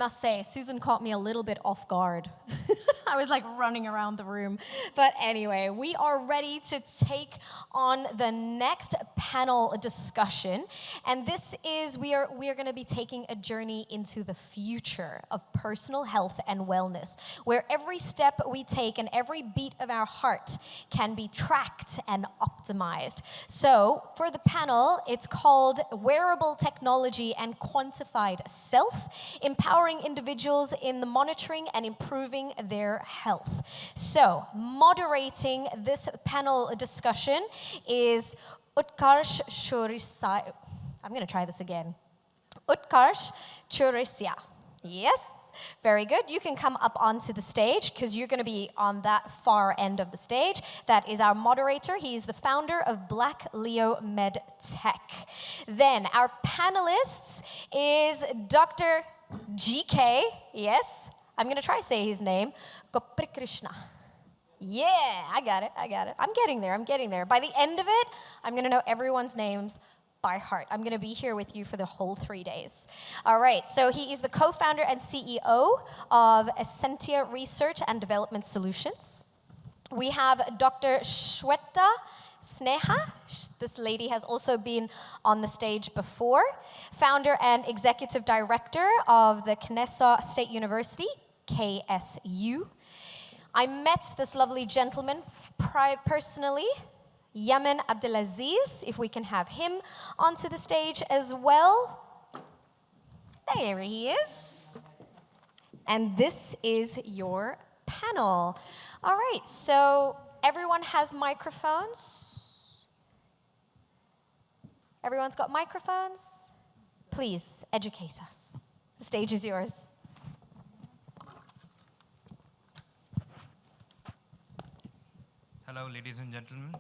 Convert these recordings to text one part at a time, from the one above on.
must say, Susan caught me a little bit off guard. I was like running around the room. But anyway, we are ready to take on the next panel discussion. And this is, we are going to be taking a journey into the future of personal health and wellness, where every step we take and every beat of our heart can be tracked and optimized. So for the panel, it's called Wearable Technology and Quantified Self, empowering individuals in the monitoring and improving their health. So moderating this panel discussion is Utkarsh Chourisya. I'm going to try this again. Utkarsh Chourisya. Yes? Very good. You can come up onto the stage because you're going to be on that far end of the stage. That is our moderator. He's the founder of Black Leo Med Tech. Then our panelists is Dr. GK. Yes? I'm going to try to say his name. Krishna. Yeah, I got it. I'm getting there. By the end of it, I'm going to know everyone's names by heart. I'm going to be here with you for the whole 3 days. All right, so he is the co-founder and CEO of Essentia Research and Development Solutions. We have Dr. Shweta Sneha. This lady has also been on the stage before. Founder and executive director of the Kennesaw State University, KSU. I met this lovely gentleman personally, Yaman Abdelaziz, if we can have him onto the stage as well. There he is. And this is your panel. All right, so everyone has microphones? Everyone's got microphones? Please educate us. The stage is yours. Hello, ladies and gentlemen.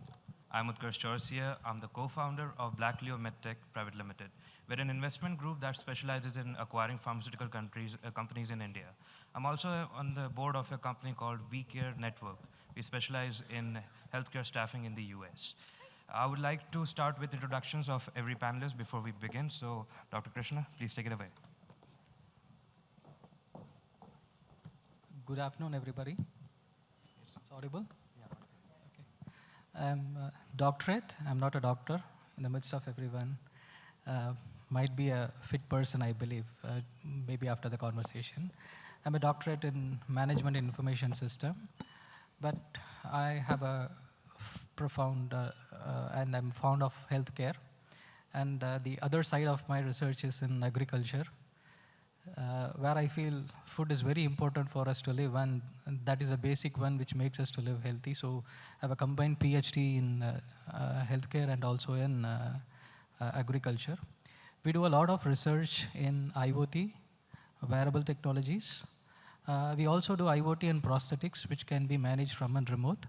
I'm Utkarsh Chourisya. I'm the co-founder of Black Leo MedTech Private Limited. We're an investment group that specializes in acquiring pharmaceutical companies in India. I'm also on the board of a company called WeCare Network. We specialize in healthcare staffing in the US. I would like to start with introductions of every panelist before we begin. So, Dr. Krishna, please take it away. Good afternoon, everybody. It's audible? I'm a doctorate. I'm not a doctor. In the midst of everyone, might be a fit person, I believe, maybe after the conversation. I'm a doctorate in management and information system, but I have a profound, and I'm fond of healthcare. And the other side of my research is in agriculture, where I feel food is very important for us to live, and that is a basic one which makes us to live healthy. So I have a combined PhD in healthcare and also in agriculture. We do a lot of research in IoT, wearable technologies. We also do IoT and prosthetics, which can be managed from a remote.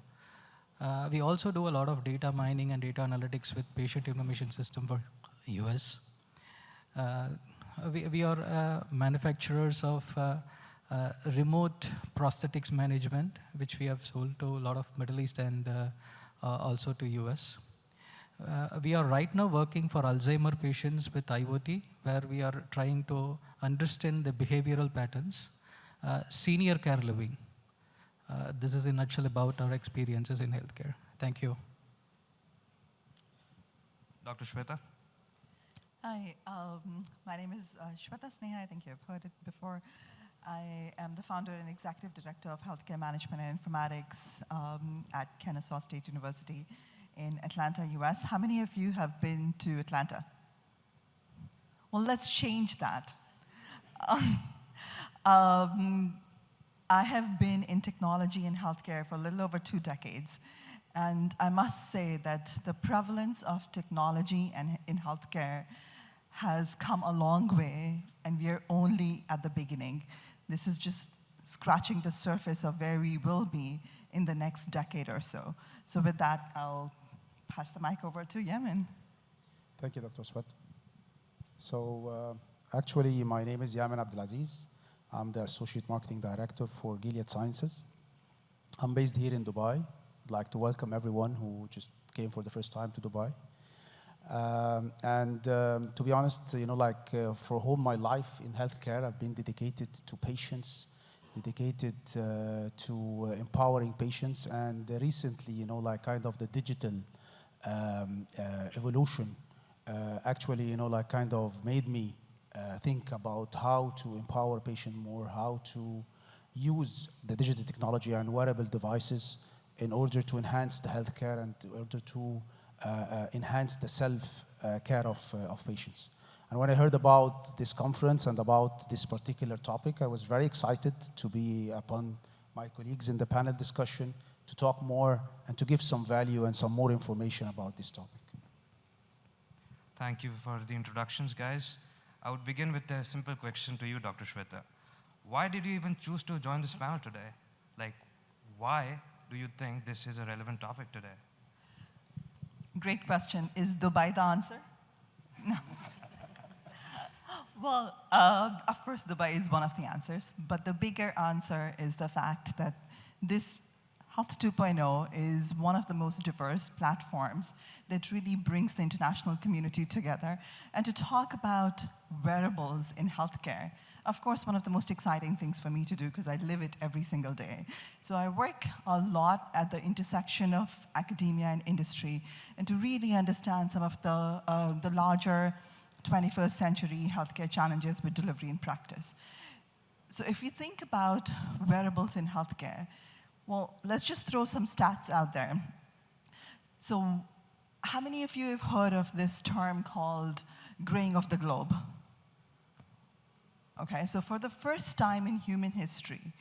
We also do a lot of data mining and data analytics with patient information system for US. We are manufacturers of remote prosthetics management, which we have sold to a lot of Middle East and also to US. We are right now working for Alzheimer patients with IoT, where we are trying to understand the behavioral patterns. Senior care living. This is in a nutshell about our experiences in healthcare. Thank you. Dr. Shweta. Hi, my name is Shweta Sneha. I think you've heard it before. I am the founder and executive director of healthcare management and informatics at Kennesaw State University in Atlanta, US. How many of you have been to Atlanta? Well, let's change that. I have been in technology and healthcare for a little over 2 decades. And I must say that the prevalence of technology and in healthcare has come a long way, and we are only at the beginning. This is just scratching the surface of where we will be in the next decade or so. So with that, I'll pass the mic over to Yaman. Thank you, Dr. Swet. So actually, my name is Yaman Abdelaziz. I'm the Associate Marketing Director for Gilead Sciences. I'm based here in Dubai. I'd like to welcome everyone who just came for the first time to Dubai. To be honest, for whole my life in healthcare, I've been dedicated to patients, dedicated to empowering patients, and recently, kind of the digital evolution actually, kind of made me think about how to empower patient more, how to use the digital technology and wearable devices in order to enhance the healthcare and in order to enhance the self-care of patients. And when I heard about this conference and about this particular topic, I was very excited to be upon my colleagues in the panel discussion to talk more and to give some value and some more information about this topic. Thank you for the introductions, guys. I would begin with a simple question to you, Dr. Shweta. Why did you even choose to join this panel today? Like, why do you think this is a relevant topic today? Great question. Is Dubai the answer? No. Well, of course, Dubai is one of the answers, but the bigger answer is the fact that this Health 2.0 is one of the most diverse platforms that really brings the international community together. And to talk about wearables in healthcare, of course, one of the most exciting things for me to do, because I live it every single day. So I work a lot at the intersection of academia and industry, and to really understand some of the larger 21st century healthcare challenges with delivery and practice. So if you think about wearables in healthcare, well, let's just throw some stats out there. So how many of you have heard of this term called graying of the globe? Okay, so for the first time in human history,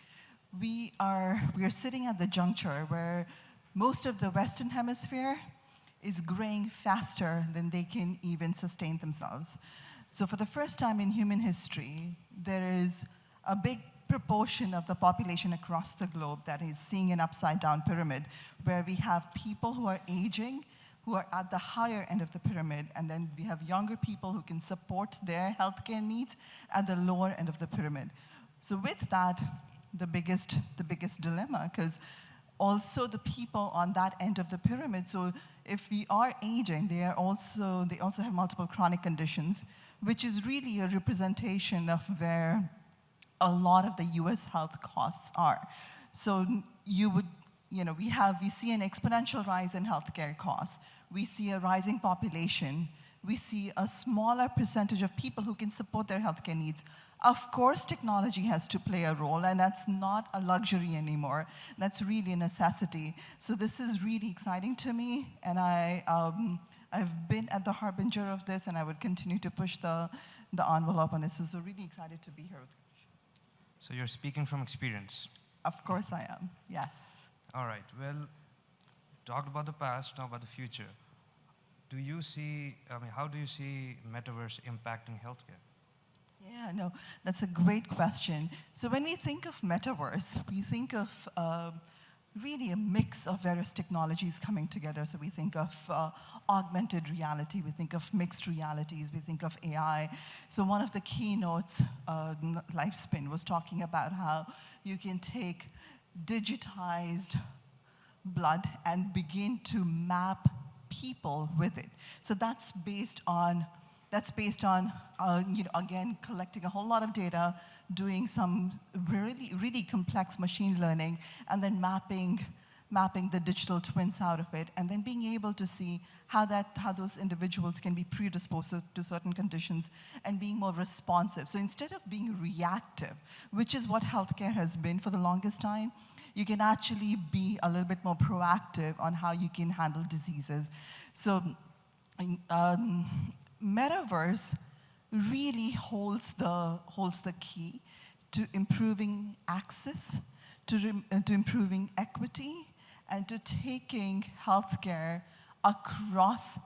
we are sitting at the juncture where most of the Western Hemisphere is graying faster than they can even sustain themselves. So for the first time in human history, there is a big proportion of the population across the globe that is seeing an upside-down pyramid, where we have people who are aging, who are at the higher end of the pyramid, and then we have younger people who can support their healthcare needs at the lower end of the pyramid. So with that, the biggest dilemma, because also the people on that end of the pyramid, so if we are aging, they also have multiple chronic conditions, which is really a representation of where a lot of the US health costs are. So we see an exponential rise in healthcare costs. We see a rising population. We see a smaller percentage of people who can support their healthcare needs. Of course, technology has to play a role, and that's not a luxury anymore. That's really a necessity. So this is really exciting to me, and I've been at the harbinger of this, and I would continue to push the envelope on this. So really excited to be here with you. So you're speaking from experience? Of course I am, yes. All right, well, talked about the past, now about the future. How do you see metaverse impacting healthcare? Yeah, no, that's a great question. So when we think of metaverse, we think of really a mix of various technologies coming together. So we think of augmented reality, we think of mixed realities, we think of AI. So one of the keynotes, Lifespin, was talking about how you can take digitized blood and begin to map people with it. So that's based on again, collecting a whole lot of data, doing some really, really complex machine learning, and then mapping the digital twins out of it, and then being able to see how those individuals can be predisposed to certain conditions and being more responsive. So instead of being reactive, which is what healthcare has been for the longest time, you can actually be a little bit more proactive on how you can handle diseases. So metaverse really holds the key to improving access, to improving equity, and to taking healthcare across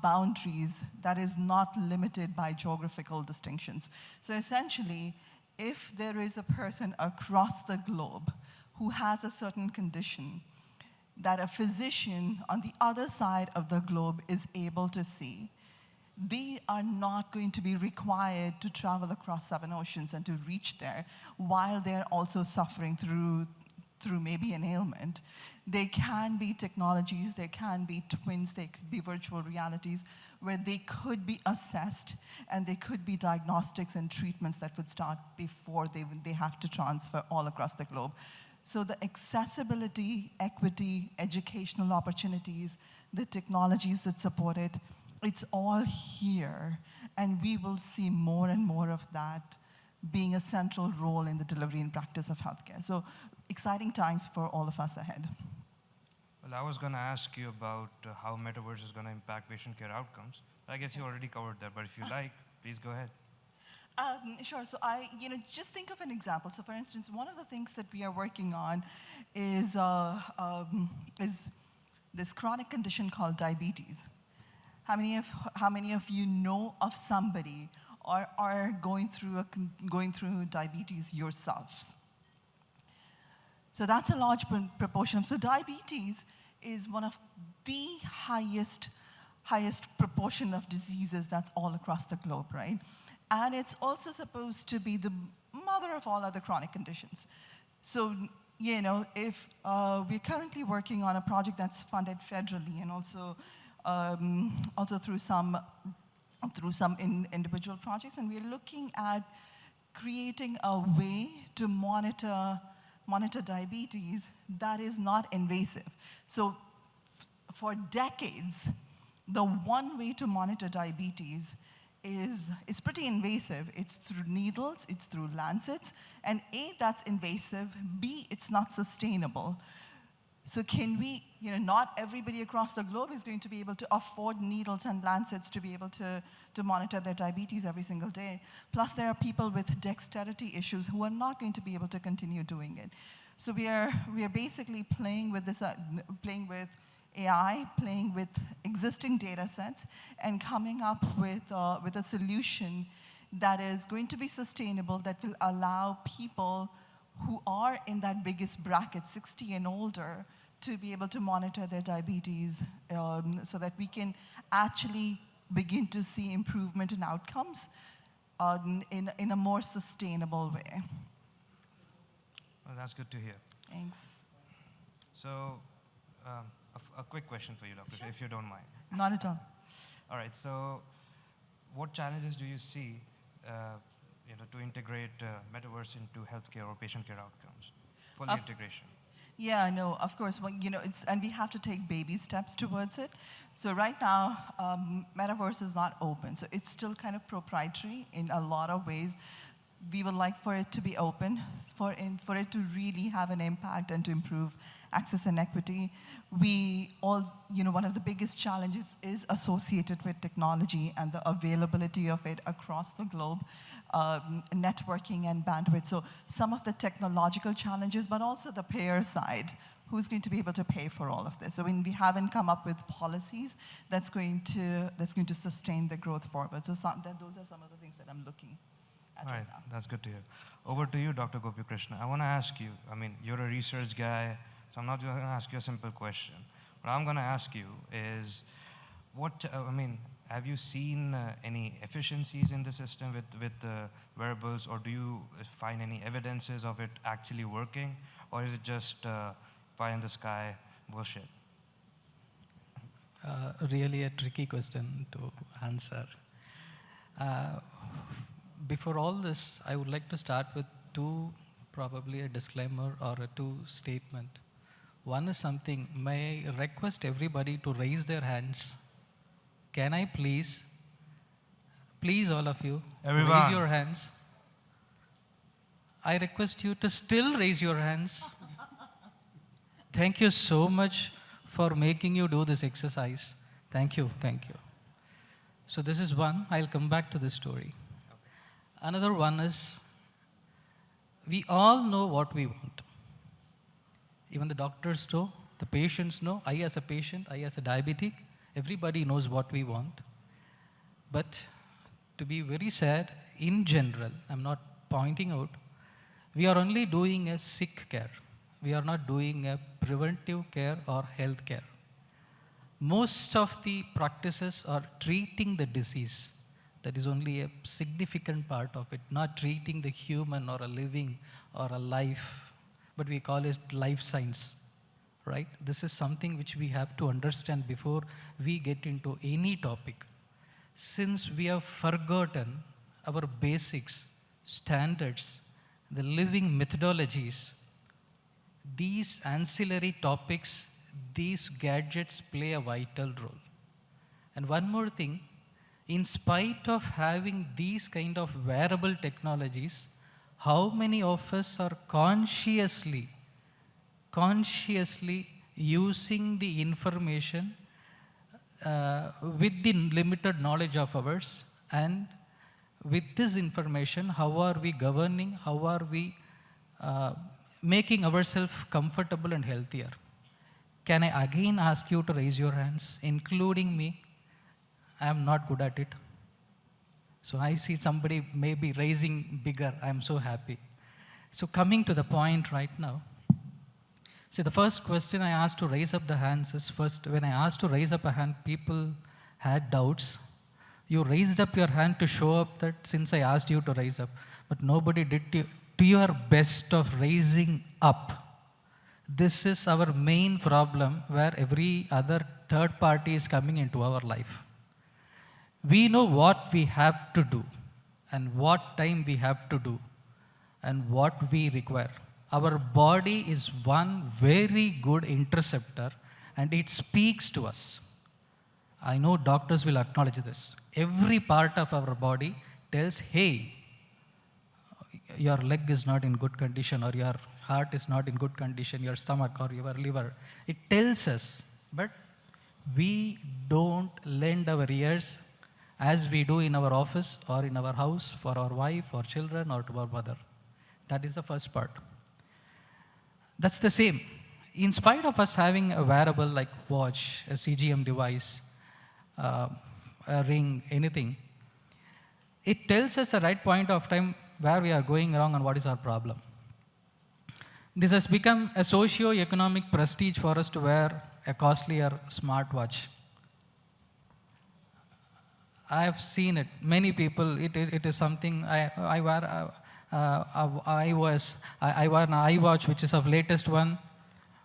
boundaries that is not limited by geographical distinctions. So essentially, if there is a person across the globe who has a certain condition that a physician on the other side of the globe is able to see, they are not going to be required to travel across 7 oceans and to reach there while they're also suffering through through maybe an ailment. They can be technologies, they can be twins, they could be virtual realities, where they could be assessed and they could be diagnostics and treatments that would start before they have to transfer all across the globe. So the accessibility, equity, educational opportunities, the technologies that support it, it's all here. And we will see more and more of that being a central role in the delivery and practice of healthcare. So exciting times for all of us ahead. Well, I was going to ask you about how metaverse is going to impact patient care outcomes. I guess you already covered that, but if you like, please go ahead. Sure. So just think of an example. So for instance, one of the things that we are working on is this chronic condition called diabetes. How many of you know of somebody or are going through diabetes yourselves? So that's a large proportion. So diabetes is one of the highest proportion of diseases that's all across the globe, right? And it's also supposed to be the mother of all other chronic conditions. So, if we're currently working on a project that's funded federally and also through some individual projects, and we're looking at creating a way to monitor diabetes that is not invasive. So for decades, the one way to monitor diabetes is pretty invasive. It's through needles, it's through lancets, and A, that's invasive, B, it's not sustainable. So can we, not everybody across the globe is going to be able to afford needles and lancets to be able to monitor their diabetes every single day. Plus there are people with dexterity issues who are not going to be able to continue doing it. So we are basically playing with this, playing with AI, playing with existing data sets, and coming up with a solution that is going to be sustainable, that will allow people who are in that biggest bracket, 60 and older, to be able to monitor their diabetes so that we can actually begin to see improvement in outcomes in a more sustainable way. Well, that's good to hear. Thanks. So, a quick question for you, Doctor, Sure. if you don't mind. Not at all. All right, so what challenges do you see to integrate metaverse into healthcare or patient care outcomes? Full integration. Yeah, no, of course. Well, and we have to take baby steps towards it. So right now, metaverse is not open. So it's still kind of proprietary in a lot of ways. We would like for it to be open, for it to really have an impact and to improve access and equity. One of the biggest challenges is associated with technology and the availability of it across the globe, networking and bandwidth. So some of the technological challenges, but also the payer side. Who's going to be able to pay for all of this? So we haven't come up with policies that's going to sustain the growth forward. So those are some of the things that I'm looking at All right right, now. that's good to hear. Over to you, Dr. Gopi Krishna. I want to ask you, you're a research guy, so I'm not going to ask you a simple question. What I'm going to ask you is, have you seen any efficiencies in the system with wearables, or do you find any evidences of it actually working, or is it just pie in the sky bullshit? Really a tricky question to answer. Before all this, I would like to start with probably a disclaimer or two statement. One is something, may I request everybody to raise their hands. Can I please all of you, Everyone. raise your hands. I request you to still raise your hands. Thank you so much for making you do this exercise. Thank you. So this is one, I'll come back to this story. Another one is, we all know what we want. Even the doctors know, the patients know. I as a patient, I as a diabetic, everybody knows what we want. But to be very sad, in general, I'm not pointing out, we are only doing a sick care. We are not doing a preventive care or health care. Most of the practices are treating the disease. That is only a significant part of it, not treating the human or a living or a life. but we call it life science, right? This is something which we have to understand before we get into any topic. Since we have forgotten our basics, standards, the living methodologies, these ancillary topics, these gadgets play a vital role. And one more thing, in spite of having these kind of wearable technologies, how many of us are consciously using the information with the limited knowledge of ours, and with this information, how are we governing, how are we making ourselves comfortable and healthier? Can I again ask you to raise your hands, including me? I am not good at it. So I see somebody maybe raising bigger. I am so happy. So coming to the point right now. See, the first question I asked to raise up the hands is, first, when I asked to raise up a hand, people had doubts. You raised up your hand to show up that since I asked you to raise up, but nobody did to your best of raising up. This is our main problem, where every other third party is coming into our life. We know what we have to do and what time we have to do and what we require. Our body is one very good interceptor, and it speaks to us. I know doctors will acknowledge this. Every part of our body tells, hey, your leg is not in good condition, or your heart is not in good condition, your stomach or your liver. It tells us, but we don't lend our ears as we do in our office or in our house for our wife or children or to our mother. That is the first part. That's the same. In spite of us having a wearable like watch, a CGM device, a ring, anything, it tells us the right point of time where we are going wrong and what is our problem. This has become a socio-economic prestige for us to wear a costlier smartwatch. I have seen it. Many people, it is something I wear. I wear an iWatch, which is of latest one,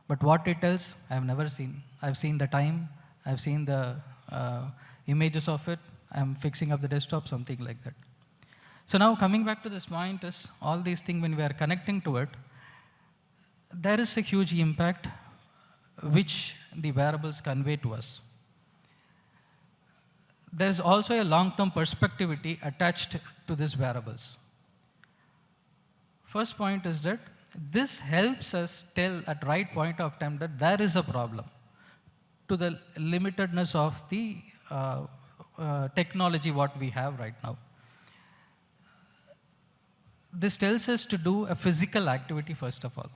but what it tells, I have never seen. I've seen the time, I've seen the images of it. I'm fixing up the desktop, something like that. So now coming back to this point is, all these things, when we are connecting to it, there is a huge impact which the wearables convey to us. There is also a long-term perspectivity attached to these wearables. First point is that this helps us tell at right point of time that there is a problem to the limitedness of the technology what we have right now. This tells us to do a physical activity first of all.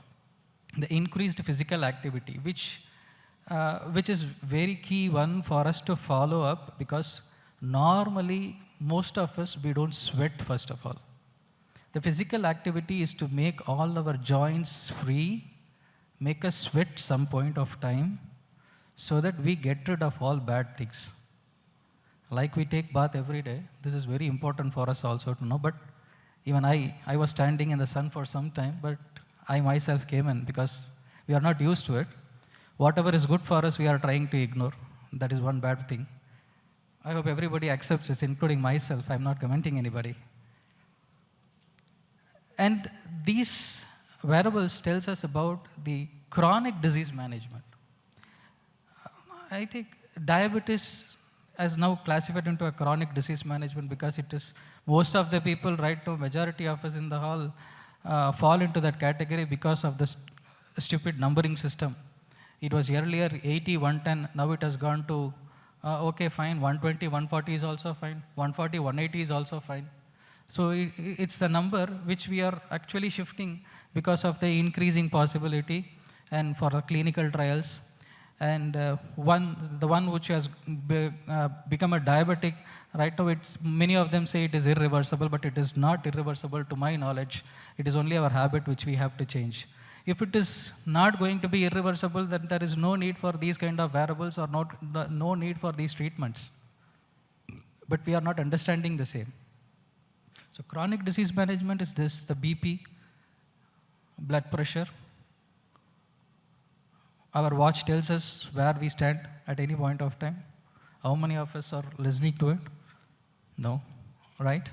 The increased physical activity, which is very key one for us to follow up, because normally most of us, we don't sweat first of all. The physical activity is to make all our joints free, make us sweat some point of time, so that we get rid of all bad things. Like we take bath every day, this is very important for us also to know, but even I was standing in the sun for some time, but I myself came in because we are not used to it. Whatever is good for us, we are trying to ignore. That is one bad thing. I hope everybody accepts this, including myself. I'm not commenting anybody. And these wearables tells us about the chronic disease management. I think diabetes is now classified into a chronic disease management, because it is most of the people, right now, majority of us in the hall fall into that category because of this stupid numbering system. It was earlier 80, 110, now it has gone to, okay, fine, 120, 140 is also fine, 140, 180 is also fine. So it's the number which we are actually shifting because of the increasing possibility and for the clinical trials. And the one which has become a diabetic, right now many of them say it is irreversible, but it is not irreversible to my knowledge. It is only our habit which we have to change. If it is not going to be irreversible, then there is no need for these kind of wearables, or no need for these treatments. But we are not understanding the same. So chronic disease management is this: the BP, blood pressure, our watch tells us where we stand at any point of time. How many of us are listening to it? No, right?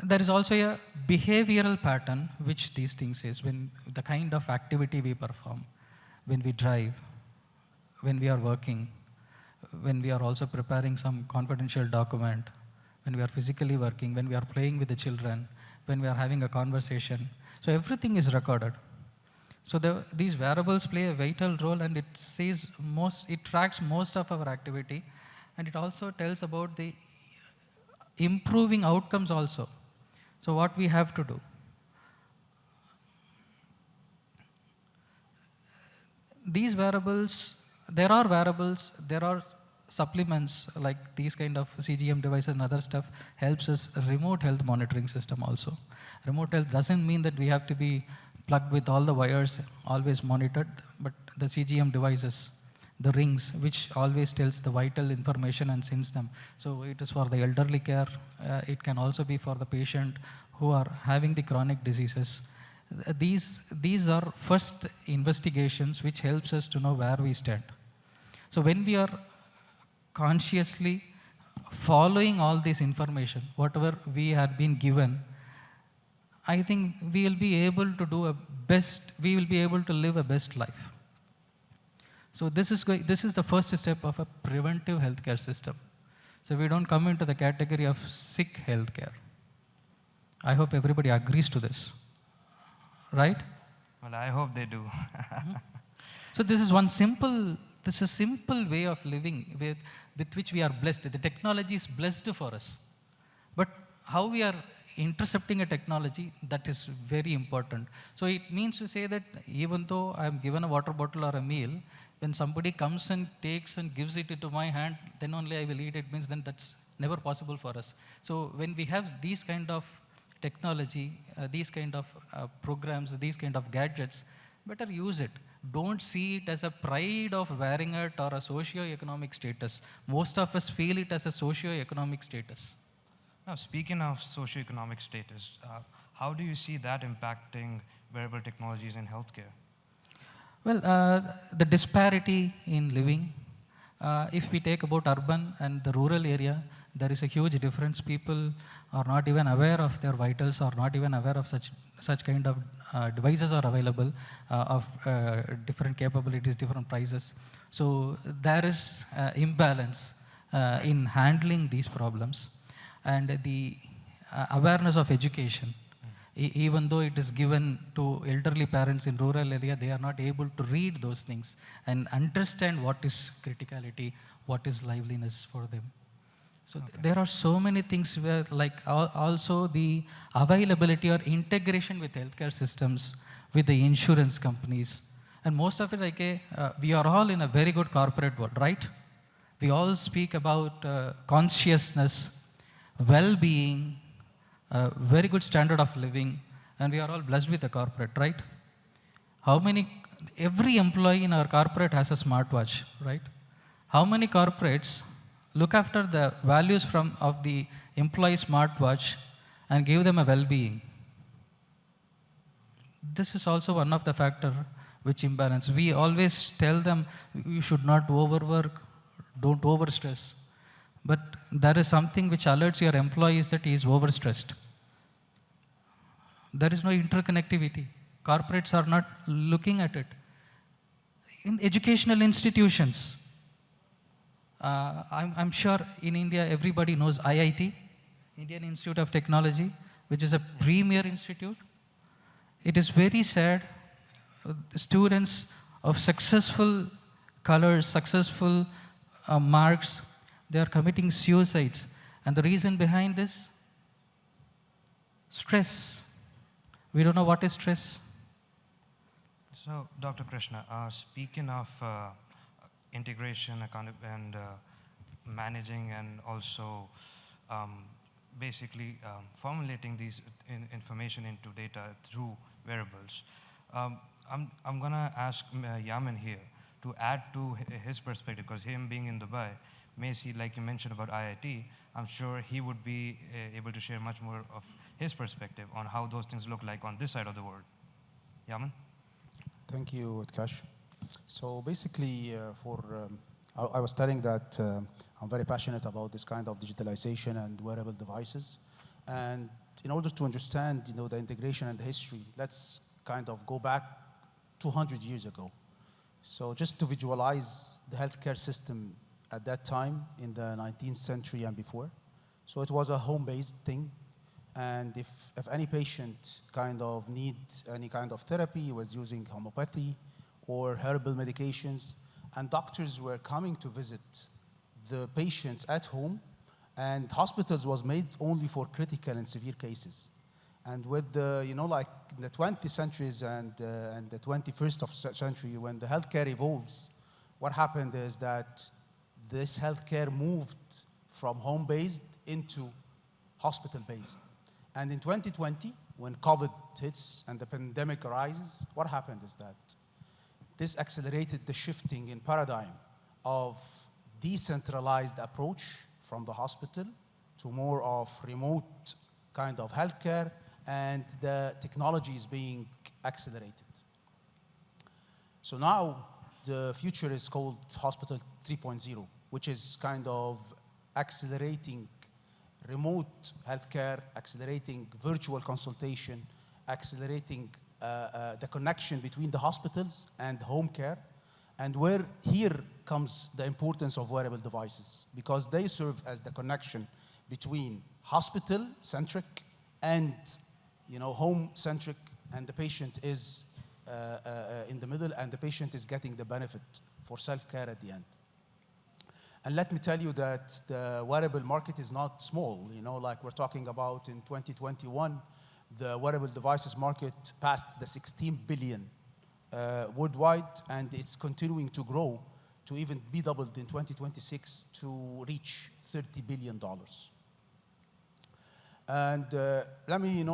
There is also a behavioral pattern which these things is when the kind of activity we perform, when we drive, when we are working, when we are also preparing some confidential document, when we are physically working, when we are playing with the children, when we are having a conversation. So everything is recorded. So these variables play a vital role, and it tracks most of our activity, and it also tells about the improving outcomes also. So what we have to do. These variables, there are supplements like these kind of CGM devices and other stuff helps us remote health monitoring system also. Remote health doesn't mean that we have to be plugged with all the wires, always monitored, but the CGM devices, the rings, which always tells the vital information and sends them. So it is for the elderly care. It can also be for the patient who are having the chronic diseases. These are first investigations which helps us to know where we stand. So when we are consciously following all this information, whatever we have been given, I think we will be able to live a best life. So this is the first step of a preventive healthcare system. So we don't come into the category of sick healthcare. I hope everybody agrees to this, right? Well, I hope they do. So this is a simple way of living with which we are blessed. The technology is blessed for us. But how we are intercepting a technology, that is very important. So it means to say that even though I am given a water bottle or a meal, when somebody comes and takes and gives it into my hand, then only I will eat it, means then that's never possible for us. So when we have these kind of technology, these kind of programs, these kind of gadgets, better use it. Don't see it as a pride of wearing it or a socio-economic status. Most of us feel it as a socio-economic status. Now, speaking of socioeconomic status, how do you see that impacting wearable technologies in healthcare? Well, the disparity in living, if we take about urban and the rural area, there is a huge difference. People are not even aware of their vitals, or not even aware of such kind of devices are available of different capabilities, different prices. So there is imbalance in handling these problems. And the awareness of education, even though it is given to elderly parents in rural area, they are not able to read those things and understand what is criticality, what is liveliness for them. So there are so many things where, like also the availability or integration with healthcare systems, with the insurance companies, and most of it, like we are all in a very good corporate world, right? We all speak about consciousness, well-being, very good standard of living, and we are all blessed with a corporate, right? Every employee in our corporate has a smartwatch, right? How many corporates look after the values of the employee smartwatch and give them a well-being? This is also one of the factor which imbalance. We always tell them you should not overwork, don't overstress. But there is something which alerts your employees that he is overstressed. There is no interconnectivity. Corporates are not looking at it. In educational institutions, I'm sure in India everybody knows IIT, Indian Institute of Technology, which is a premier institute. It is very sad. Students of successful colors, successful marks, they are committing suicides. And the reason behind this? Stress. We don't know what is stress. So, Dr. Krishna, speaking of integration and managing and also basically formulating these information into data through wearables, I'm going to ask Yaman here to add to his perspective, because him being in Dubai, may see, like you mentioned about IIT, I'm sure he would be able to share much more of his perspective on how those things look like on this side of the world. Yaman? Thank you, Utkarsh. So basically, I was telling that I'm very passionate about this kind of digitalization and wearable devices. And in order to understand, the integration and the history, let's kind of go back 200 years ago. So just to visualize the healthcare system at that time in the 19th century and before. So it was a home-based thing. And if any patient kind of needs any kind of therapy, he was using homeopathy or herbal medications, and doctors were coming to visit the patients at home, and hospitals was made only for critical and severe cases. And with the, like the 20th centuries and the 21st century, when the healthcare evolves, what happened is that this healthcare moved from home-based into hospital-based. And in 2020, when COVID hits and the pandemic arises, what happened is that this accelerated the shifting in paradigm of decentralized approach from the hospital to more of remote kind of healthcare, and the technology is being accelerated. So now the future is called Hospital 3.0, which is kind of accelerating remote healthcare, accelerating virtual consultation, accelerating the connection between the hospitals and home care. And where here comes the importance of wearable devices, because they serve as the connection between hospital-centric and home-centric, and the patient is in the middle, and the patient is getting the benefit for self-care at the end. And let me tell you that the wearable market is not small. Like we're talking about in 2021, the wearable devices market passed the 16 billion worldwide, and it's continuing to grow to even be doubled in 2026 to reach $30 billion. And let me,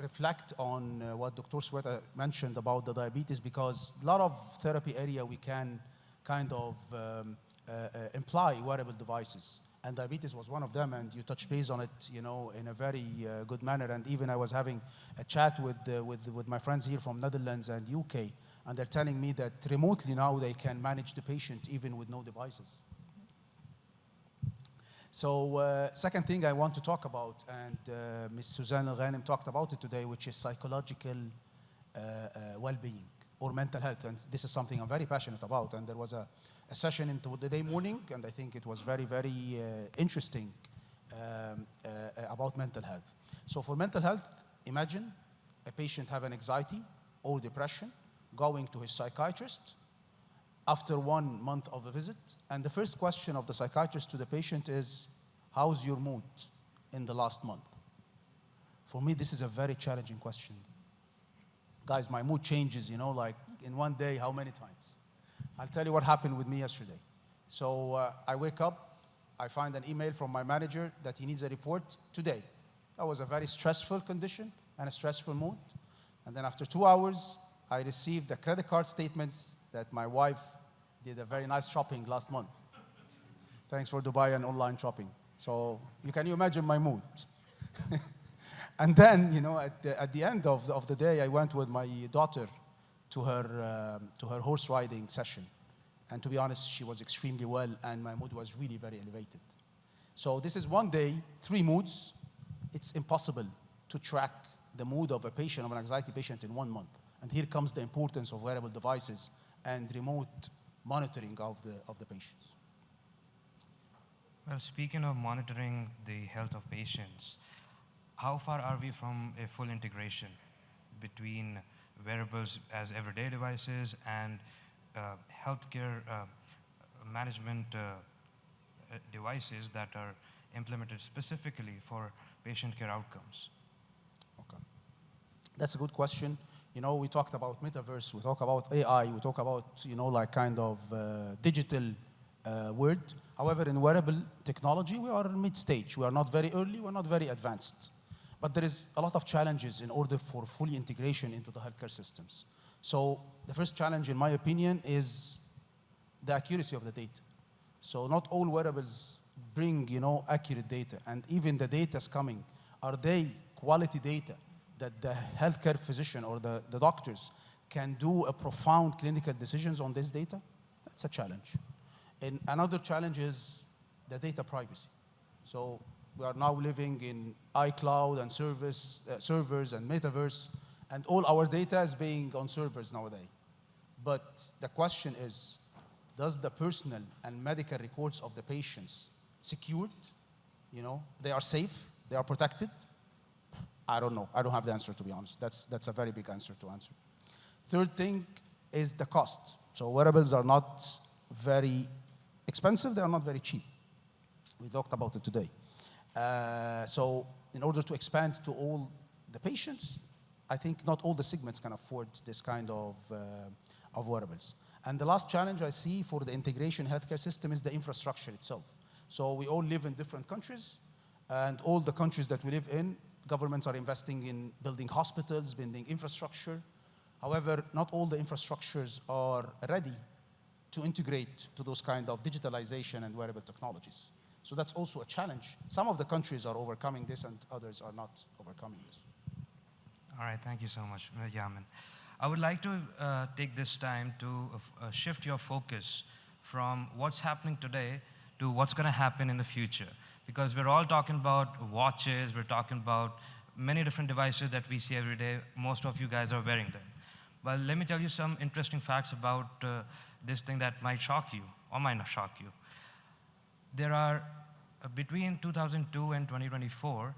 reflect on what Dr. Sweta mentioned about the diabetes, because a lot of therapy area we can kind of imply wearable devices. And diabetes was one of them, and you touched base on it, in a very good manner. And even I was having a chat with my friends here from Netherlands and UK, and they're telling me that remotely now they can manage the patient even with no devices. So second thing I want to talk about, and Ms. Suzanne Ghanem talked about it today, which is psychological well-being or mental health. And this is something I'm very passionate about. And there was a session into the day morning, and I think it was very, very interesting about mental health. So for mental health, imagine a patient having anxiety or depression, going to his psychiatrist after 1 month of a visit, and the first question of the psychiatrist to the patient is, how's your mood in the last month? For me, this is a very challenging question. Guys, my mood changes, like in one day, how many times? I'll tell you what happened with me yesterday. So I wake up, I find an email from my manager that he needs a report today. That was a very stressful condition and a stressful mood. And then after 2 hours, I received the credit card statements that my wife did a very nice shopping last month. Thanks for Dubai and online shopping. So can you imagine my mood? And then, at the end of the day, I went with my daughter to her horse riding session. And to be honest, she was extremely well, and my mood was really very elevated. So this is 1 day, 3 moods. It's impossible to track the mood of a patient, of an anxiety patient, in 1 month. And here comes the importance of wearable devices and remote monitoring of the patients. Well, speaking of monitoring the health of patients, how far are we from a full integration between wearables as everyday devices and healthcare management devices that are implemented specifically for patient care outcomes? Okay. That's a good question. We talked about metaverse, we talk about AI, we talk about, digital world. However, in wearable technology, we are mid-stage. We are not very early, we're not very advanced. But there is a lot of challenges in order for full integration into the healthcare systems. So the first challenge, in my opinion, is the accuracy of the data. So not all wearables bring, accurate data. And even the data is coming, are they quality data that the healthcare physician or the doctors can do a profound clinical decisions on this data, that's a challenge. And another challenge is the data privacy. So we are now living in iCloud and servers and metaverse, and all our data is being on servers nowadays. But the question is, does the personal and medical records of the patients secured? You know, they are safe, they are protected? I don't know. I don't have the answer, to be honest. That's a very big answer to answer. Third thing is the cost. So wearables are not very expensive, they are not very cheap. We talked about it today. So in order to expand to all the patients, I think not all the segments can afford this kind of wearables. And the last challenge I see for the integration healthcare system is the infrastructure itself. So we all live in different countries, and all the countries that we live in, governments are investing in building hospitals, building infrastructure. However, not all the infrastructures are ready to integrate to those kind of digitalization and wearable technologies. So that's also a challenge. Some of the countries are overcoming this and others are not overcoming this. All right, thank you so much, Yamin. I would like to take this time to shift your focus from what's happening today to what's going to happen in the future. Because we're all talking about watches, we're talking about many different devices that we see every day. Most of you guys are wearing them. But let me tell you some interesting facts about this thing that might shock you, or might not shock you. There are, between 2002 and 2024,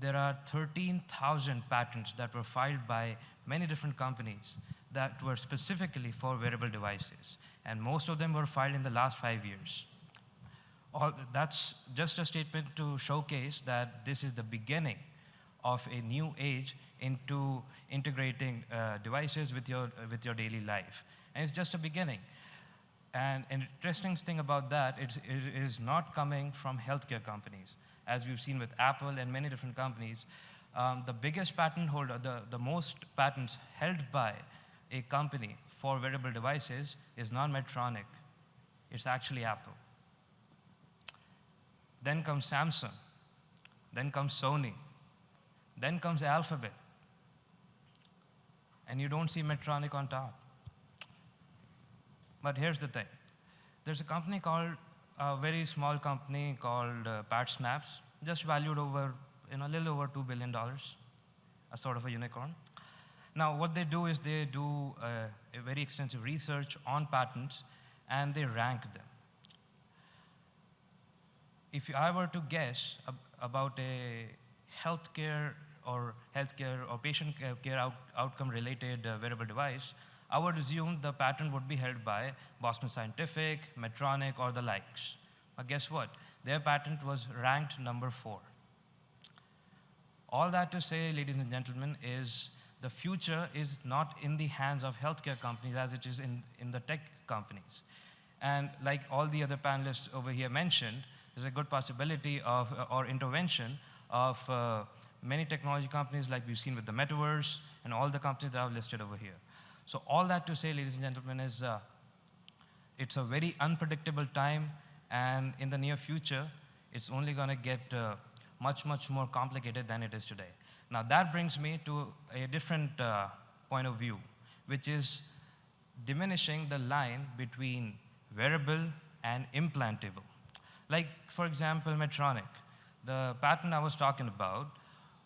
there are 13,000 patents that were filed by many different companies that were specifically for wearable devices. And most of them were filed in the last 5 years. That's just a statement to showcase that this is the beginning of a new age into integrating devices with your daily life. And it's just a beginning. And an interesting thing about that, it is not coming from healthcare companies. As we've seen with Apple and many different companies, the biggest patent holder, the most patents held by a company for wearable devices is not Medtronic. It's actually Apple. Then comes Samsung. Then comes Sony. Then comes Alphabet. And you don't see Medtronic on top. But here's the thing. There's a company called, a very small company called Pat Snaps, just valued over, a little over $2 billion, a sort of a unicorn. Now, what they do is they do a very extensive research on patents, and they rank them. If I were to guess about a healthcare or patient care outcome related wearable device, I would assume the patent would be held by Boston Scientific, Medtronic, or the likes. But guess what? Their patent was ranked number 4. All that to say, ladies and gentlemen, is the future is not in the hands of healthcare companies as it is in the tech companies. And like all the other panelists over here mentioned, there's a good possibility of, or intervention of many technology companies like we've seen with the metaverse and all the companies that I've listed over here. So all that to say, ladies and gentlemen, is it's a very unpredictable time, and in the near future, it's only going to get much, much more complicated than it is today. Now that brings me to a different point of view, which is diminishing the line between wearable and implantable. Like, for example, Medtronic. The patent I was talking about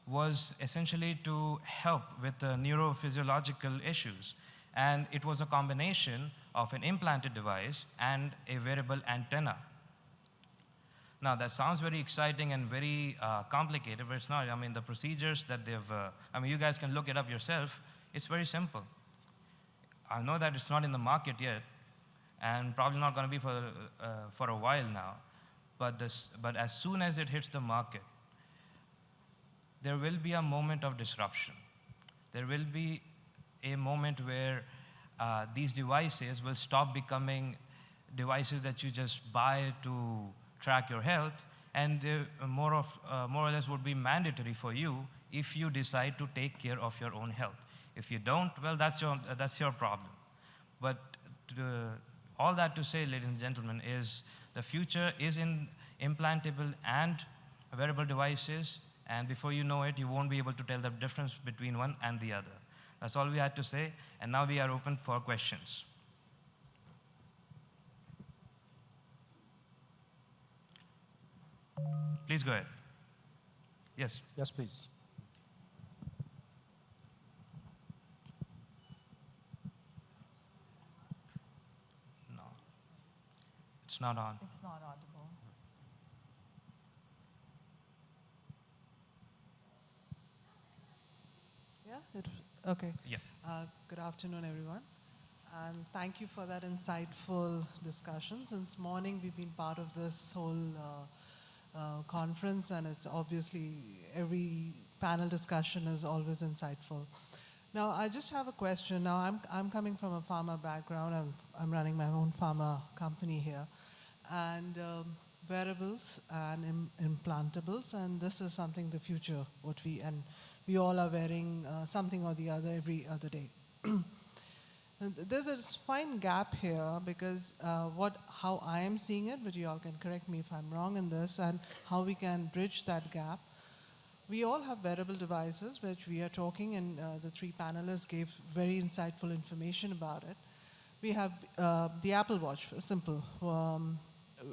was essentially to help with neurophysiological issues. And it was a combination of an implanted device and a wearable antenna. Now, that sounds very exciting and very complicated, but it's not. I mean, the procedures that they've, you guys can look it up yourself. It's very simple. I know that it's not in the market yet, and probably not going to be for a while now. But as soon as it hits the market, there will be a moment of disruption. There will be a moment where these devices will stop becoming devices that you just buy to track your health, and more or less would be mandatory for you if you decide to take care of your own health. If you don't, well, that's your problem. But all that to say, ladies and gentlemen, is the future is in implantable and wearable devices, and before you know it, you won't be able to tell the difference between one and the other. That's all we had to say, and now we are open for questions. Please go ahead. Yes. Yes, please. No. It's not on. It's not audible. Yeah? Okay. Yeah. Good afternoon, everyone. And thank you for that insightful discussion. Since morning, we've been part of this whole conference, and it's obviously every panel discussion is always insightful. Now, I just have a question. Now, I'm coming from a pharma background. I'm running my own pharma company here. And wearables and implantables, and this is something the future, we all are wearing something or the other every other day. There's a fine gap here because how I am seeing it, but you all can correct me if I'm wrong in this, and how we can bridge that gap. We all have wearable devices, which we are talking, and the three panelists gave very insightful information about it. We have the Apple Watch, simple.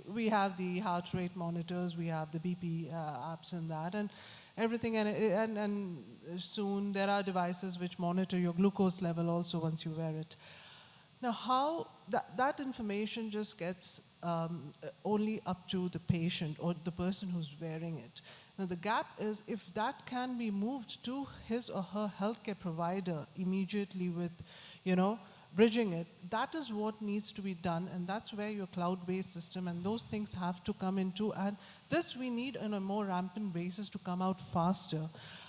We have the heart rate monitors, we have the BP apps and that, and everything, and soon there are devices which monitor your glucose level also once you wear it. Now, how that information just gets only up to the patient or the person who's wearing it. Now, the gap is if that can be moved to his or her healthcare provider immediately with, bridging it, that is what needs to be done, and that's where your cloud-based system and those things have to come into, and this we need on a more rampant basis to come out faster.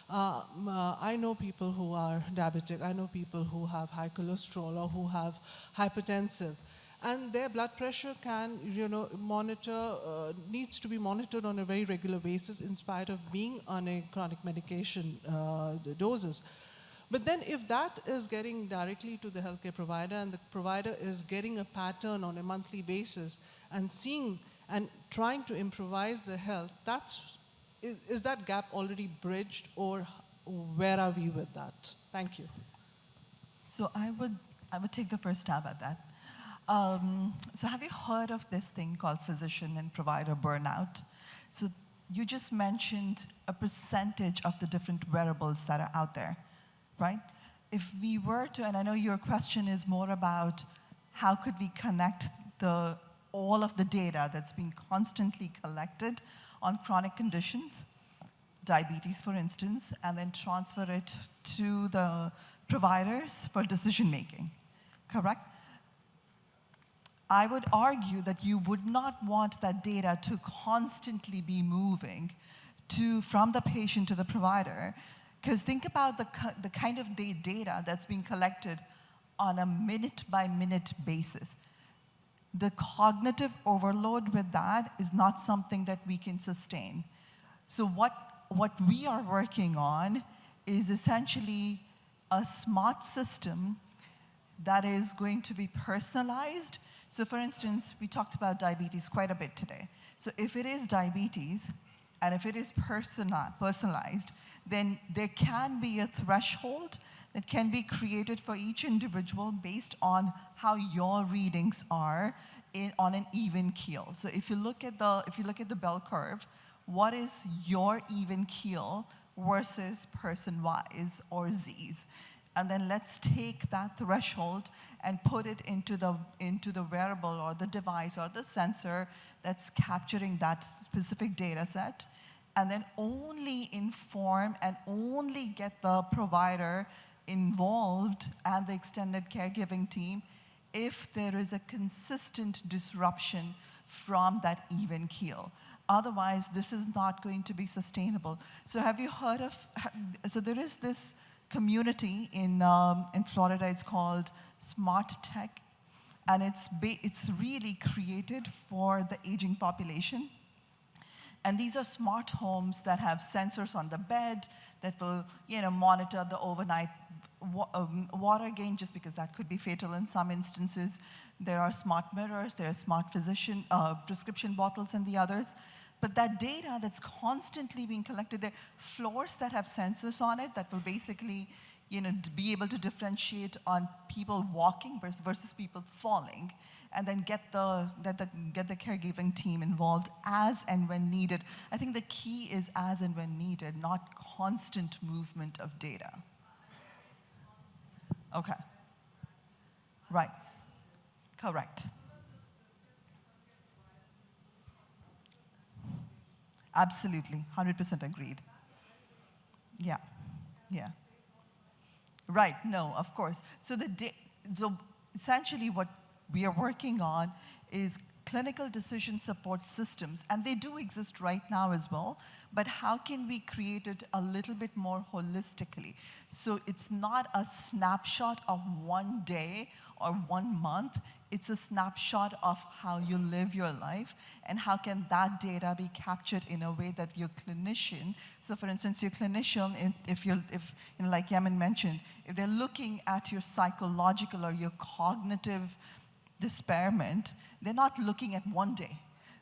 I know people who are diabetic, I know people who have high cholesterol or who have hypertensive, and their blood pressure can, needs to be monitored on a very regular basis in spite of being on a chronic medication doses. But then if that is getting directly to the healthcare provider and the provider is getting a pattern on a monthly basis and seeing and trying to improvise the health, is that gap already bridged, or where are we with that? Thank you. So I would take the first stab at that. So have you heard of this thing called physician and provider burnout? So you just mentioned a percentage of the different wearables that are out there, right? If we were to, and I know your question is more about how could we connect all of the data that's being constantly collected on chronic conditions, diabetes for instance, and then transfer it to the providers for decision making, correct? I would argue that you would not want that data to constantly be moving from the patient to the provider, because think about the kind of data that's being collected on a minute-by-minute basis. The cognitive overload with that is not something that we can sustain. So what we are working on is essentially a smart system that is going to be personalized. So for instance, we talked about diabetes quite a bit today. So if it is diabetes, and if it is personalized, then there can be a threshold that can be created for each individual based on how your readings are on an even keel. So if you look at the bell curve, what is your even keel versus person Y's or Z's? And then let's take that threshold and put it into the wearable or the device or the sensor that's capturing that specific data set, and then only inform and only get the provider involved and the extended caregiving team if there is a consistent disruption from that even keel. Otherwise, this is not going to be sustainable. So have you heard of, so there is this community in Florida, it's called Smart Tech, and it's really created for the aging population. And these are smart homes that have sensors on the bed that will, monitor the overnight water gain, just because that could be fatal in some instances. There are smart mirrors, there are smart prescription bottles, and the others. But that data that's constantly being collected, there are floors that have sensors on it that will basically, to be able to differentiate on people walking versus people falling, and then get the caregiving team involved as and when needed. I think the key is as and when needed, not constant movement of data. Okay. Right. Correct. Absolutely. 100% agreed. Yeah. Yeah. Right. No, of course. So so essentially what we are working on is clinical decision support systems, and they do exist right now as well, but how can we create it a little bit more holistically? So it's not a snapshot of one day or 1 month, it's a snapshot of how you live your life, and how can that data be captured in a way that your clinician, so for instance, your clinician, if like Yaman mentioned, if they're looking at your psychological or your cognitive disparament, they're not looking at one day.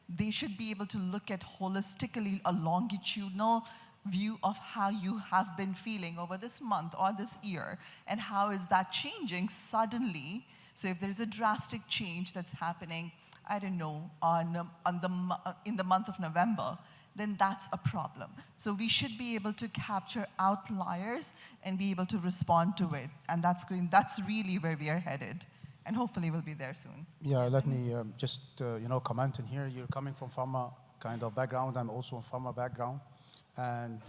They should be able to look at holistically a longitudinal view of how you have been feeling over this month or this year, and how is that changing suddenly. So if there's a drastic change that's happening, I don't know, in the month of November, then that's a problem. So we should be able to capture outliers and be able to respond to it, and that's really where we are headed. And hopefully we'll be there soon. Yeah, let me just comment in here. You're coming from pharma kind of background. I'm also from pharma background. And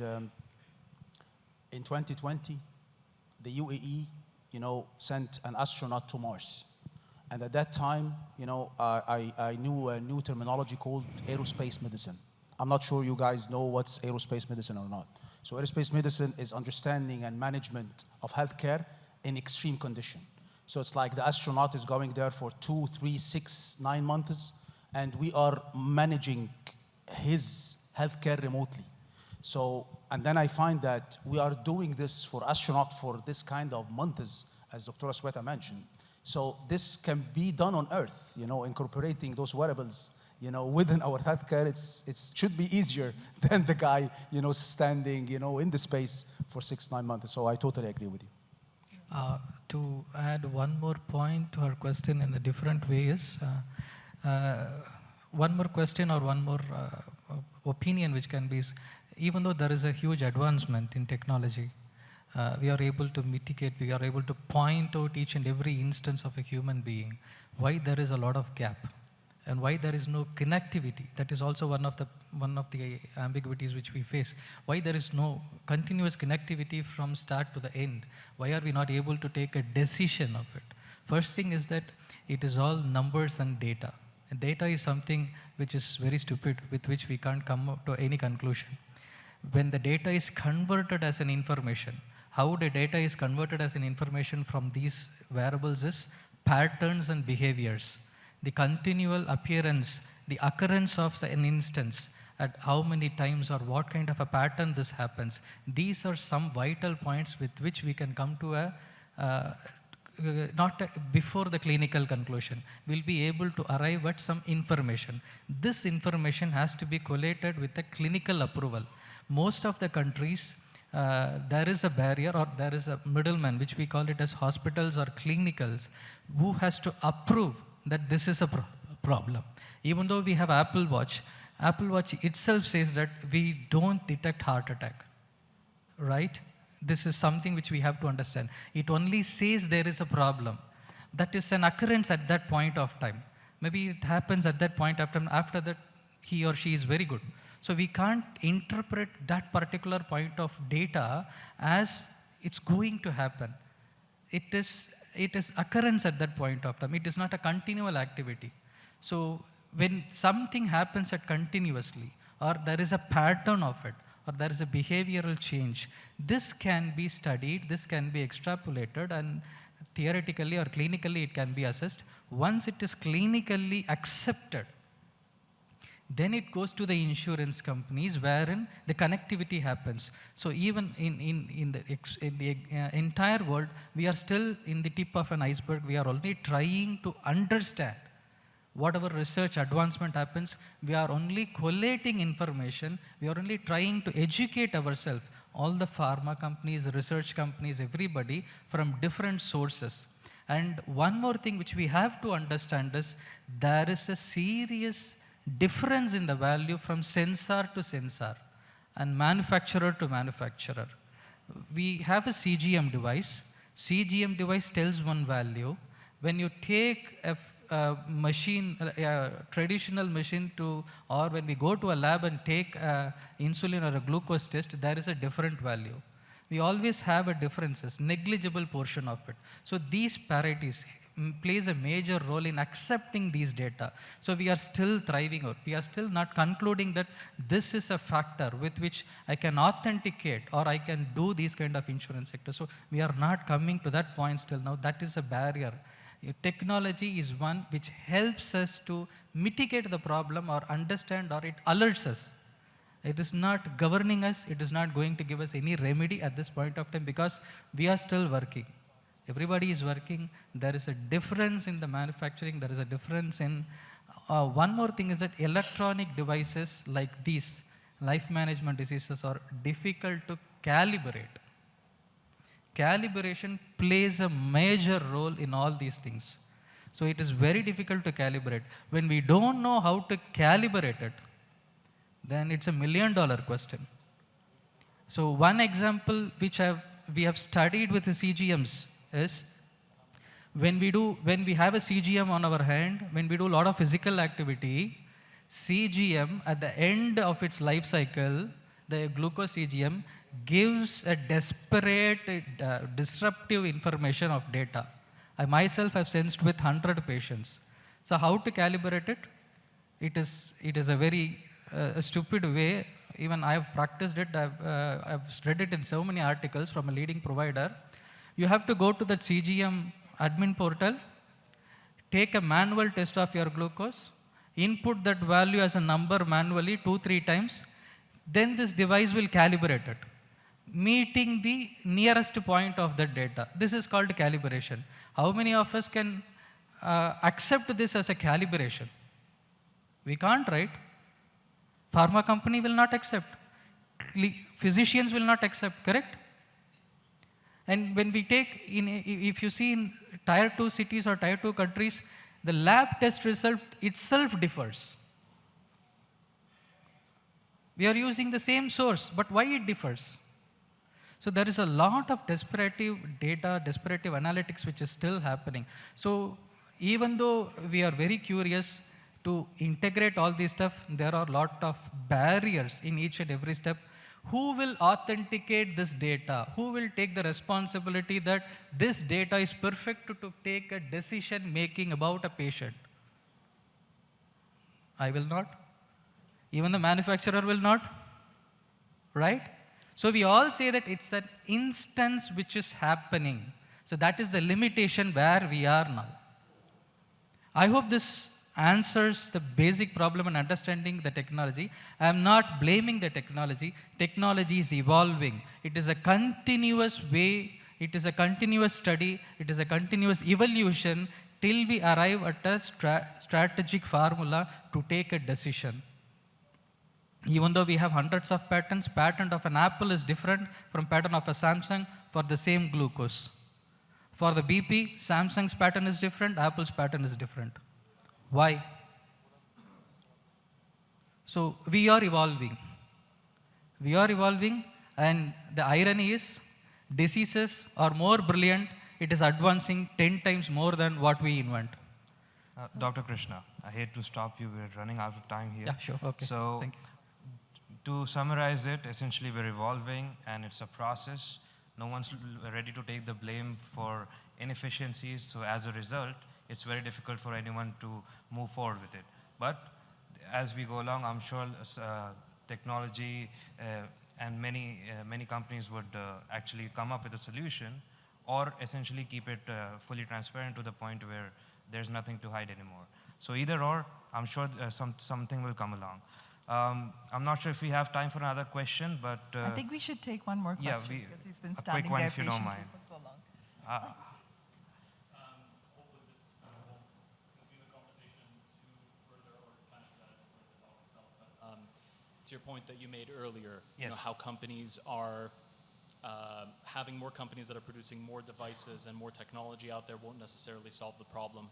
in 2020, the UAE, sent an astronaut to Mars. And at that time, I knew a new terminology called aerospace medicine. I'm not sure you guys know what's aerospace medicine or not. So aerospace medicine is understanding and management of healthcare in extreme condition. So it's like the astronaut is going there for 2, 3, 6, 9 months, and we are managing his healthcare remotely. So, and then I find that we are doing this for astronaut for this kind of months, as Dr. Sweta mentioned. So this can be done on Earth, incorporating those wearables, within our healthcare. It should be easier than the guy, standing, in the space for 6, 9 months. So I totally agree with you. To add one more point to her question in a different way is, one more question or one more opinion which can be, even though there is a huge advancement in technology, we are able to mitigate, we are able to point out each and every instance of a human being, why there is a lot of gap and why there is no connectivity. That is also one of the ambiguities which we face. Why there is no continuous connectivity from start to the end? Why are we not able to take a decision of it? First thing is that it is all numbers and data. And data is something which is very stupid, with which we can't come up to any conclusion. When the data is converted as an information, how the data is converted as an information from these variables is patterns and behaviors. The continual appearance, the occurrence of an instance, at how many times or what kind of a pattern this happens. These are some vital points with which we can come to before the clinical conclusion. We'll be able to arrive at some information. This information has to be collated with a clinical approval. Most of the countries, there is a barrier or there is a middleman, which we call it as hospitals or clinicals, who has to approve that this is a problem. Even though we have Apple Watch itself says that we don't detect heart attack, right? This is something which we have to understand. It only says there is a problem. That is an occurrence at that point of time. Maybe it happens at that point of time. After that, he or she is very good. So we can't interpret that particular point of data as it's going to happen. It is occurrence at that point of time. It is not a continual activity. So when something happens continuously, or there is a pattern of it, or there is a behavioral change, this can be studied, this can be extrapolated, and theoretically or clinically it can be assessed. Once it is clinically accepted, then it goes to the insurance companies, wherein the connectivity happens. So even in the entire world, we are still in the tip of an iceberg. We are only trying to understand. Whatever research advancement happens, we are only collating information. We are only trying to educate ourselves all the pharma companies, research companies, everybody from different sources. And one more thing which we have to understand is there is a serious difference in the value from sensor to sensor and manufacturer to manufacturer. We have a CGM device. CGM device tells one value. When you take a machine, a traditional machine or when we go to a lab and take insulin or a glucose test, there is a different value. We always have a differences, negligible portion of it. So these parities plays a major role in accepting these data. So we are still thriving out. We are still not concluding that this is a factor with which I can authenticate or I can do these kind of insurance sector. So we are not coming to that point still now. That is a barrier. Technology is one which helps us to mitigate the problem or understand, or it alerts us. It is not governing us. It is not going to give us any remedy at this point of time because we are still working. Everybody is working. There is a difference in the manufacturing. There is a difference in one more thing is that electronic devices like these life management diseases are difficult to calibrate. Calibration plays a major role in all these things. So it is very difficult to calibrate. When we don't know how to calibrate it, then it's $1 million question. So one example which we have studied with the CGMs is when we have a CGM on our hand, when we do a lot of physical activity, CGM at the end of its life cycle, the glucose CGM gives a desperate, disruptive information of data. I myself have sensed with 100 patients. So how to calibrate it? It is a very stupid way. Even I have practiced it. I've read it in so many articles from a leading provider. You have to go to the CGM admin portal, take a manual test of your glucose, input that value as a number manually 2-3 times, then this device will calibrate it, meeting the nearest point of the data. This is called calibration. How many of us can accept this as a calibration? We can't, right? Pharma company will not accept. Physicians will not accept, correct? And when we take, if you see in tier 2 cities or tier 2 countries, the lab test result itself differs. We are using the same source, but why it differs? So there is a lot of desperative data, desperative analytics which is still happening. So even though we are very curious to integrate all this stuff, there are a lot of barriers in each and every step. Who will authenticate this data? Who will take the responsibility that this data is perfect to take a decision making about a patient? I will not. Even the manufacturer will not. Right? So we all say that it's an instance which is happening. So that is the limitation where we are now. I hope this answers the basic problem in understanding the technology. I am not blaming the technology. Technology is evolving. It is a continuous way, it is a continuous study, it is a continuous evolution till we arrive at a strategic formula to take a decision. Even though we have hundreds of patents, patent of an Apple is different from patent of a Samsung for the same glucose. For the BP, Samsung's patent is different, Apple's patent is different. Why? So we are evolving. We are evolving, and the irony is diseases are more brilliant. It is advancing 10 times more than what we invent. Dr. Krishna, I hate to stop you. We're running out of time here. Yeah, sure. Okay. So Thank you. to summarize it, essentially we're evolving and it's a process. No one's ready to take the blame for inefficiencies. So as a result, it's very difficult for anyone to move forward with it. But as we go along, I'm sure technology and many companies would actually come up with a solution, or essentially keep it fully transparent to the point where there's nothing to hide anymore. So either or, I'm sure something will come along. I'm not sure if we have time for another question, but I think we should take one more question because he's been a quick standing one there if you don't patiently mind. for so long. Hopefully this won't continue the conversation too further or flash that just for the talk itself. But to your point that you made earlier, Yes. how companies are having more companies that are producing more devices and more technology out there won't necessarily solve the problem.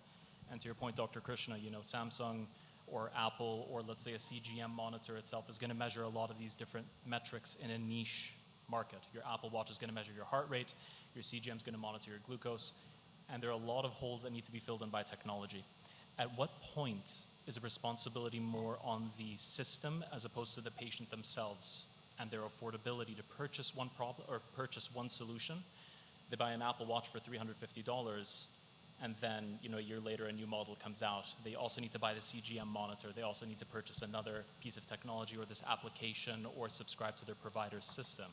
And to your point, Dr. Krishna, you know, Samsung or Apple or let's say a CGM monitor itself is going to measure a lot of these different metrics in a niche market. Your Apple Watch is going to measure your heart rate, your CGM is going to monitor your glucose, and there are a lot of holes that need to be filled in by technology. At what point is the responsibility more on the system as opposed to the patient themselves and their affordability to purchase one problem or purchase one solution? They buy an Apple Watch for $350, and then, you know, a year later a new model comes out. They also need to buy the CGM monitor. They also need to purchase another piece of technology or this application or subscribe to their provider's system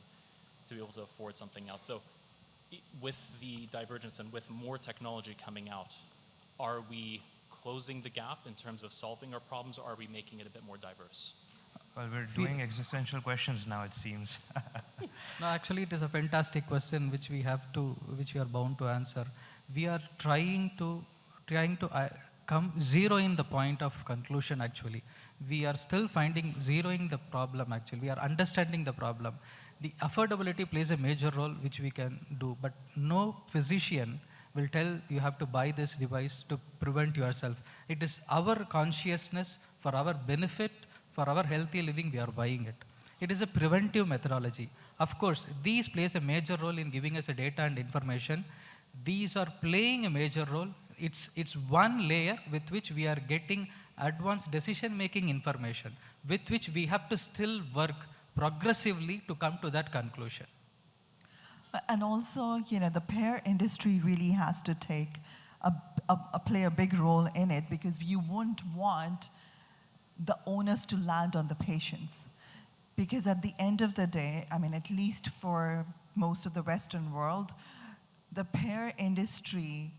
to be able to afford something else. So with the divergence and with more technology coming out, are we closing the gap in terms of solving our problems, or are we making it a bit more diverse? Well, we're doing existential questions now, it seems. No, actually, it is a fantastic question which we are bound to answer. We are trying to come zeroing the point of conclusion. Actually, we are still zeroing the problem. Actually, we are understanding the problem. The affordability plays a major role, which we can do, but no physician will tell you have to buy this device to prevent yourself. It is our consciousness, for our benefit, for our healthy living, we are buying it. It is a preventive methodology. Of course, these plays a major role in giving us a data and information. These are playing a major role. It's one layer with which we are getting advanced decision-making information, with which we have to still work progressively to come to that conclusion. And also, you know, the payer industry really has to play a big role in it, because you wouldn't want the onus to land on the patients. Because at the end of the day, I mean, at least for most of the Western world, the payer industry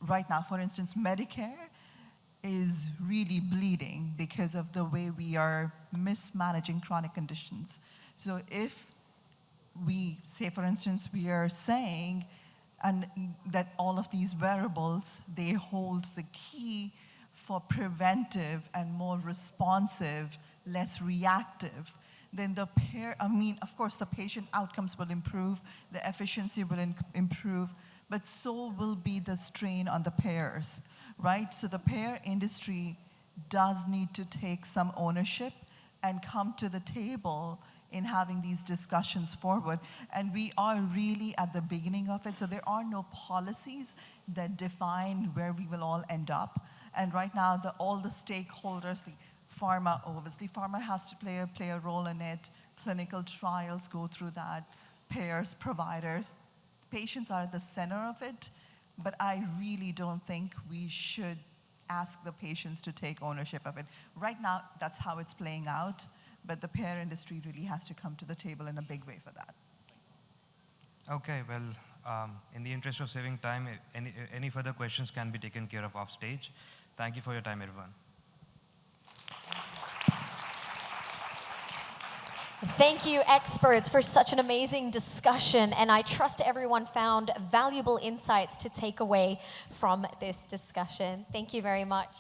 right now, for instance, Medicare is really bleeding because of the way we are mismanaging chronic conditions. So if we say, for instance, we are saying that all of these wearables, they hold the key for preventive and more responsive, less reactive, then of course, the patient outcomes will improve, the efficiency will improve, but so will be the strain on the payers, right? So the payer industry does need to take some ownership and come to the table in having these discussions forward. And we are really at the beginning of it, so there are no policies that define where we will all end up. And right now, all the stakeholders, pharma, obviously, pharma has to play a role in it. Clinical trials go through that. Payers, providers, patients are at the center of it. But I really don't think we should ask the patients to take ownership of it. Right now, that's how it's playing out. But the payer industry really has to come to the table in a big way for that. Okay, well, in the interest of saving time, any further questions can be taken care of off stage. Thank you for your time, everyone. Thank you, experts, for such an amazing discussion, and I trust everyone found valuable insights to take away from this discussion. Thank you very much.